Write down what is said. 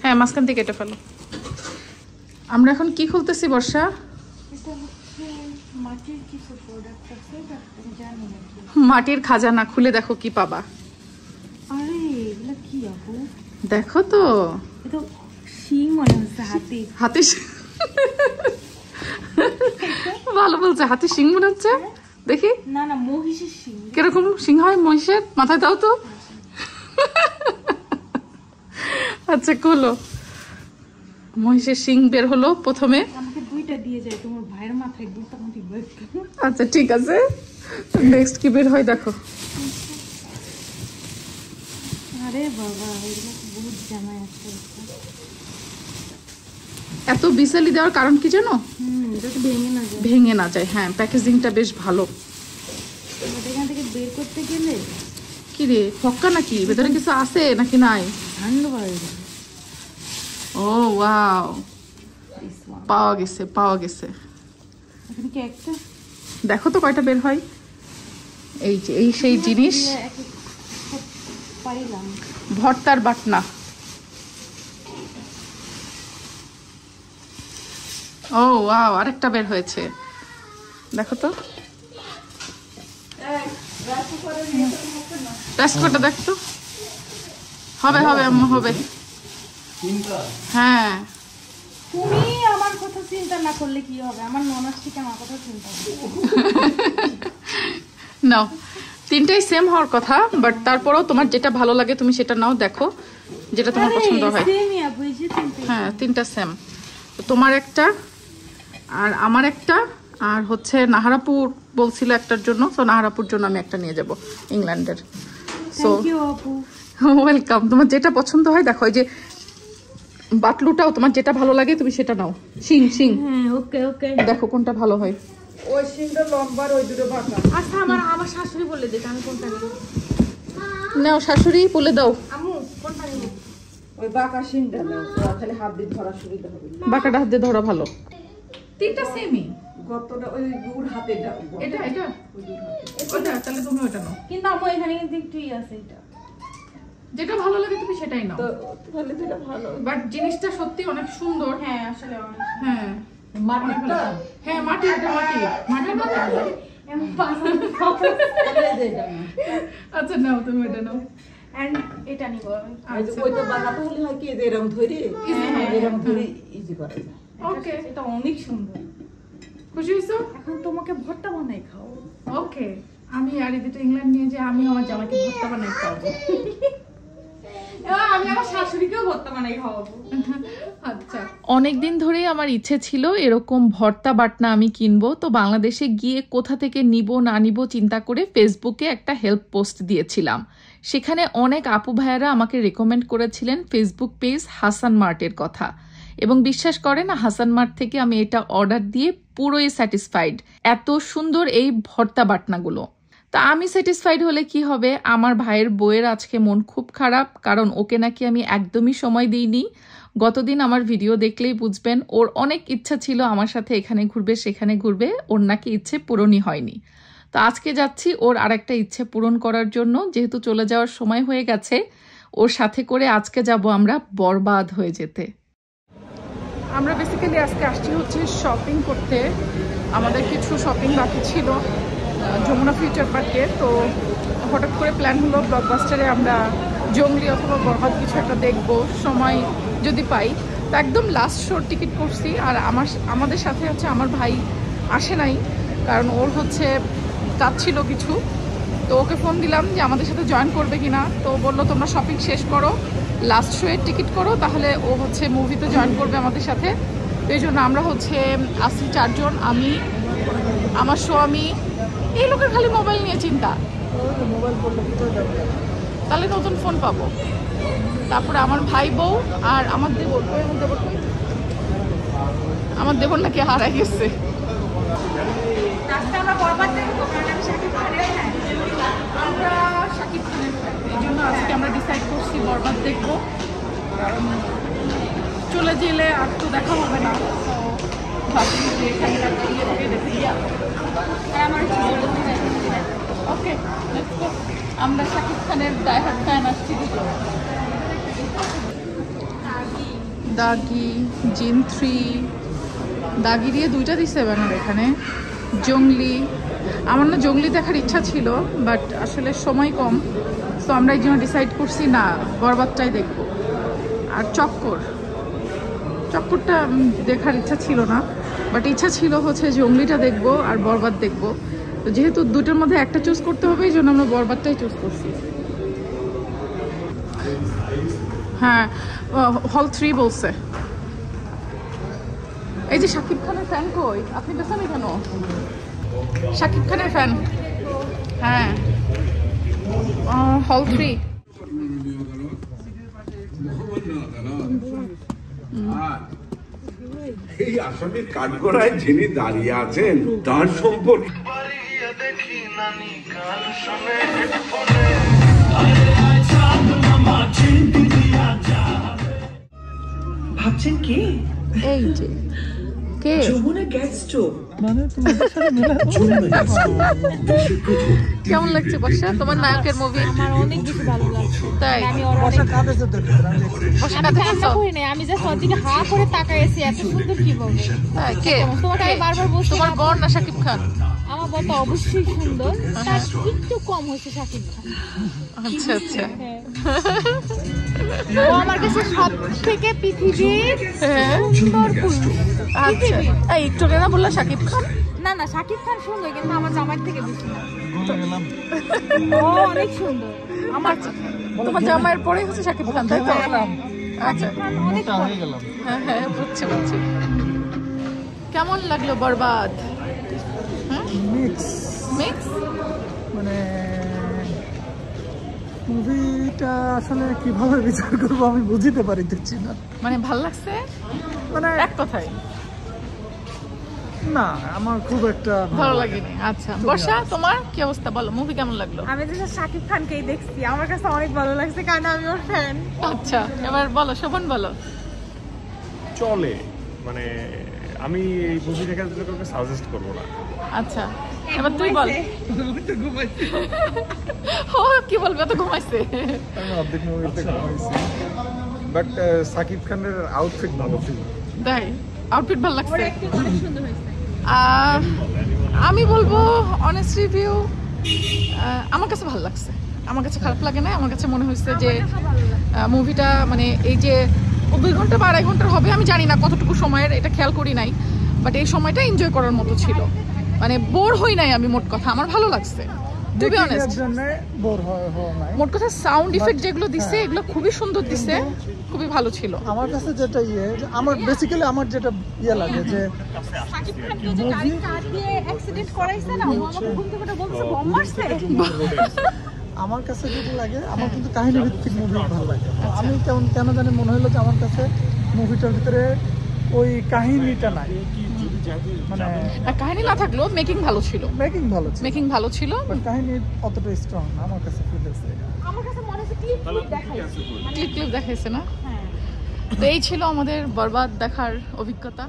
হ্যাঁ মাঝখান থেকে কেটে ফেলো। আমরা এখন কি খুলতেছি বর্ষা? মাটির খাজানা, খুলে দেখো কি পাবা। দেখো তো হাতি, ভালো বলছে, হাতি সিং মনে হচ্ছে। দেখি না না মহিষের সিং। কিরকম সিং হয় মহিষের? মাথায় দাও তো। আচ্ছা খোলো। মহিষের সিং বের হলো প্রথমে। আমাকে দুইটা দিয়ে যায়, তোমার ভাইয়ের মাথায় দুটো মুঠি বের। আচ্ছা ঠিক আছে, নেক্সট কি বের হয় দেখো। আরে বাবা এগুলো বহুত জামাই আছে। এত বিসালি দেওয়ার কারণ কি জানো? যাতে ভেঙে না যায়। ভেঙে না যায়, হ্যাঁ প্যাকেজিংটা বেশ ভালো। এখান থেকে বের করতে গেলে কি রে ফক্কা নাকি? ভেতরে কিছু আছে নাকি নাই? ও ওয়াও, পাওয়া গেছে পাওয়া গেছে। এখানে কি একটা দেখো তো কয়টা বের হয়। এই যে এই সেই জিনিস, ভর্তার বাটনা। ও ওয়াও, আরেকটা বের হয়েছে দেখো তো। রাইস কুকারটা দেখতো, হবে হবে আম্মু হবে। হ্যাঁ তুমি আমার কথা চিন্তা না করলে কি হবে? আমার ননস্টিক আমার কথা চিন্তা নাও, তিনটাই সেম হওয়ার কথা, বাট তারপরেও তোমার যেটা ভালো লাগে তুমি সেটা নাও, দেখো যেটা তোমার পছন্দ হয়। হ্যাঁ তিনটা সেম, তোমার একটা আর আমার একটা, আর হচ্ছে নাহারাপুর বলছিল একটার জন্য, তো নাহারাপুর জন্য আমি একটা নিয়ে যাব ইংল্যান্ডের। So welcome. তোমার যেটা পছন্দ হয় দেখো, এই যে বাটলুটাও তোমার যেটা ভালো লাগে তুমি সেটা নাও। শিং শিং, ওকে ওকে, দেখো কোনটা ভালো হয়। ওই সিংটা লম্বা, ওই দুটো বাঁকা। আচ্ছা আমার শাশুড়ি বলে দিতে আমি কোনটা নেব। নাও শাশুড়ি বলে দাও। আম্মু কোনটা নেব? ওই বাঁকা সিংটা নাও, তাহলে হাত দিয়ে ধরা সুবিধা হবে। বাঁকাটা হাত দিয়ে ধরা ভালো। তিনটা সেমই, গতটা ওই দূর হাতে দাও। এটা এটা ওটা, তাহলে তুমি ওটা নাও। কিন্তু আম্মু এখানে কিন্তু একটুই আছে, এটা যেটা ভালো লাগে তুমি সেটাই নাও। তাহলে যেটা ভালো, বাট জিনিসটা সত্যি অনেক সুন্দর। হ্যাঁ আসলে অনেক। হ্যাঁ মাটিটা। হ্যাঁ মাটি, এটা মাটি মাটি মাটি। এমন পাগল আচ্ছা নাও তুমি এটা নাও। এন্ড এটা নিব আমি। ওইটা বাঁকাটা হলে হয় কি, এরকম ধরে এরকম ধরে ইজি করা যায়। ওকে, এটা অনেক সুন্দর। খুশি হইছো? এখন তোমাকে ভর্তা বানাই খাও। ওকে, আমি আর এদিকে ইংল্যান্ড নিয়ে যে আমি আমার জামাইকে ভর্তা বানাই খাওয়াবো। আমি আমার শাশুড়িকেও ভর্তা বানাই খাওয়াবো। আচ্ছা, অনেকদিন ধরেই আমার ইচ্ছে ছিল এরকম ভর্তা বাটনা আমি কিনবো। তো বাংলাদেশে গিয়ে কোথা থেকে নিব না নিব চিন্তা করে ফেসবুকে একটা হেল্প পোস্ট দিয়েছিলাম। সেখানে অনেক আপু ভাইয়ারা আমাকে রেকমেন্ড করেছিলেন ফেসবুক পেজ হাসান মার্টের কথা, এবং বিশ্বাস করেন হাসান মার্ট থেকে আমি এটা অর্ডার দিয়ে পুরোই স্যাটিসফাইড। এত সুন্দর এই ভর্তা বাটনাগুলো। তা আমি স্যাটিসফাইড হলে কি হবে, আমার ভাইয়ের বউয়ের আজকে মন খুব খারাপ, কারণ ওকে নাকি আমি একদমই সময় দিইনি। গতদিন আমার ভিডিও দেখলেই বুঝবেন, ওর অনেক ইচ্ছা ছিল আমার সাথে এখানে ঘুরবে সেখানে ঘুরবে, ওর নাকি ইচ্ছে পূরণই হয়নি। তো আজকে যাচ্ছি ওর আরেকটা ইচ্ছে পূরণ করার জন্য, যেহেতু চলে যাওয়ার সময় হয়ে গেছে। ওর সাথে করে আজকে যাব আমরা বরবাদ হয়ে যেতে। আমরা বেসিক্যালি আজকে আসছি হচ্ছে শপিং করতে। আমাদের কিছু শপিং বাকি ছিল যমুনা ফিউচার পার্কে। তো হঠাৎ করে প্ল্যান হলো ব্লকবাস্টারে আমরা জঙ্গলি অথবা বরবাদ কিছু একটা দেখবো সময় যদি পাই। তো একদম লাস্ট শোর টিকিট করছি। আর আমাদের সাথে হচ্ছে আমার ভাই আসে নাই, কারণ ওর হচ্ছে কাজ ছিল কিছু। তো ওকে ফোন দিলাম যে আমাদের সাথে জয়েন করবে কিনা। তো বললো তোমরা শপিং শেষ করো, লাস্ট শো এর টিকিট করো, তাহলে ও হচ্ছে মুভিতে জয়েন করবে আমাদের সাথে। তো এই জন্য আমরা হচ্ছে আসছি চারজন, আমি, আমার স্বামী। এই লোকের খালি মোবাইল নিয়ে চিন্তা, তাহলে নতুন ফোন পাবো। তারপরে আমার ভাই বউ আর আমার দেবর। আমার দেবর নাকি হারাই গেছে। আমরা শাকিব খানের, এই জন্য আজকে আমরা ডিসাইড করছি বরবাদ দেখবো। চলে গেলে আর তো দেখা হবে না, তো ভাবছি যে এখানে দেখে গিয়া ওকে আমরা শাকিব খানের ডাইহার্ড ফ্যান আসছি। দাগি, জিন 3, দাগি দিয়ে 2টা দিছে ব্যানার এখানে, জঙ্গলি। আমার না জঙ্গলি দেখার ইচ্ছা ছিল, বাট আসলে সময় কম, তো আমরা এই জন্য ডিসাইড করছি না, বরবাদটাই দেখবো। আর চক্করটা দেখার ইচ্ছা ছিল না, বাট ইচ্ছা ছিল হচ্ছে জঙ্গলিটা দেখবো আর বরবাদ দেখবো। তো যেহেতু দুটোর মধ্যে একটা চুজ করতে হবে, এই জন্য আমরা বরবাদটাই চুজ করছি। হ্যাঁ, হল 3 বলছে। এই যে শাকিব খানের ফ্যান কই? আপনি পেছনে কেন? শাকিব খানের ফ্যান। হ্যাঁ, হল 3। এই আসামির কাঠগড়ায় যিনি দাঁড়িয়ে আছেন তার সম্পর্কে ভাবছেন কি? এই যে কে? Jamuna gas stove. কেমন লাগছে বর্ষা তোমার নায়কের মুভি? আমার অনেক বেশি ভালো লাগছে। তাই আমি ওর অনেক বর্ষা কাঁদতে গেছো? করি নাই, আমি জাস্ট ওর দিকে হা করে তাকাইছি, এত সুন্দর কিভাবে। তাই কে? তোমাকে আমি বারবার বলছি তোমার বোন না শাকিব খান? আমার বলতে অবশ্যই সুন্দর, তার একটু কম হয়েছে শাকিব খান। আচ্ছা আচ্ছা। ও আমার কাছে সব থেকে পৃথিবীর সুন্দর পুরুষ। আচ্ছা, এই একটু আগে না বললা শাকিব খান? না না, শাকিব খান সুন্দর, কিন্তু আমার জামাই থেকে বেশি না। ও অনেক সুন্দর। আমার তোমার জামাইয়ের পরে হচ্ছে শাকিব খান, তাই তো? আচ্ছা, খান অনেক সুন্দর। হ্যাঁ হ্যাঁ, বুঝছি বুঝছি। কেমন লাগলো বরবাদ? মিক্স, মানে মুভিটা আসলে কিভাবে বিচার করবো আমি বুঝতে পারিতেছি না। মানে ভাল লাগছে মানে এক কথায়? না, আমার খুব একটা ভালো লাগেনি। আচ্ছা বর্ষা, তোমার কি অবস্থা বলো, মুভি কেমন লাগলো? আমি তো শাকিব খানকেই দেখছি, আমার কাছে অনেক ভালো লাগছে, কারণ আমি ওর ফ্যান। আচ্ছা, এবার বলো, শোভন বলো। চলে, মানে আমি এই মুভিটাকে কাউকে সাজেস্ট করবো না। আচ্ছা, এবার তুই বল। ও কি বলবে, তো ঘুমাইছে। আমি অর্ধেক মুভিতে ঘুমাইছি, বাট সাকিব খানের আউটফিট ভালো ছিল। তাই? আউটফিট ভালো লাগছে? অনেক সুন্দর হয়েছে। আমি বলবো অনেস্ট রিভিউ, আমার কাছে ভালো লাগছে, আমার কাছে খারাপ লাগে না। আমার কাছে মনে হয়েছে যে মুভিটা মানে এই যে 2 ঘন্টা বা 2.5 ঘন্টার হবে, আমি জানি না কতটুকু সময়ের, এটা খেয়াল করি নাই, বাট এই সময়টা এনজয় করার মতো ছিল, মানে বোর হই নাই আমি। মোট কথা আমার ভালো লাগছে, টু বি অনেস্ট। মোট কথা সাউন্ড ইফেক্ট যেগুলো দিছে এগুলো খুবই সুন্দর দিছে, খুবই ভালো ছিল। আমার কাছে যেটা আমার বেসিক্যালি আমার যেটা লাগে যে শাকিব খানকে যে গাড়ি কার দিয়ে অ্যাক্সিডেন্ট করাইছে না, ও আমাকে ঘুম থেকে বলছে বম মারছে। আমার কাছে যেটা লাগে, আমার কিন্তু কাহিনী ভিত্তিক মুভি ভালো লাগে। আমি কেন জানি মনে হলো যে আমার কাছে মুভিটার ভিতরে ওই কাহিনীটা নাই, মানে কাহিনী না থাকলেও মেকিং ভালো ছিল, মেকিং ভালো ছিল, ছিল, বাট কাহিনী অতটা স্ট্রং না আমার কাছে ফিল হয়েছে। আমার কাছে মনে হচ্ছে ক্লিপ দেখাইছে, ক্লিপ দেখাইছে না? হ্যাঁ। তো এই ছিল আমাদের বরবাদ দেখার অভিজ্ঞতা।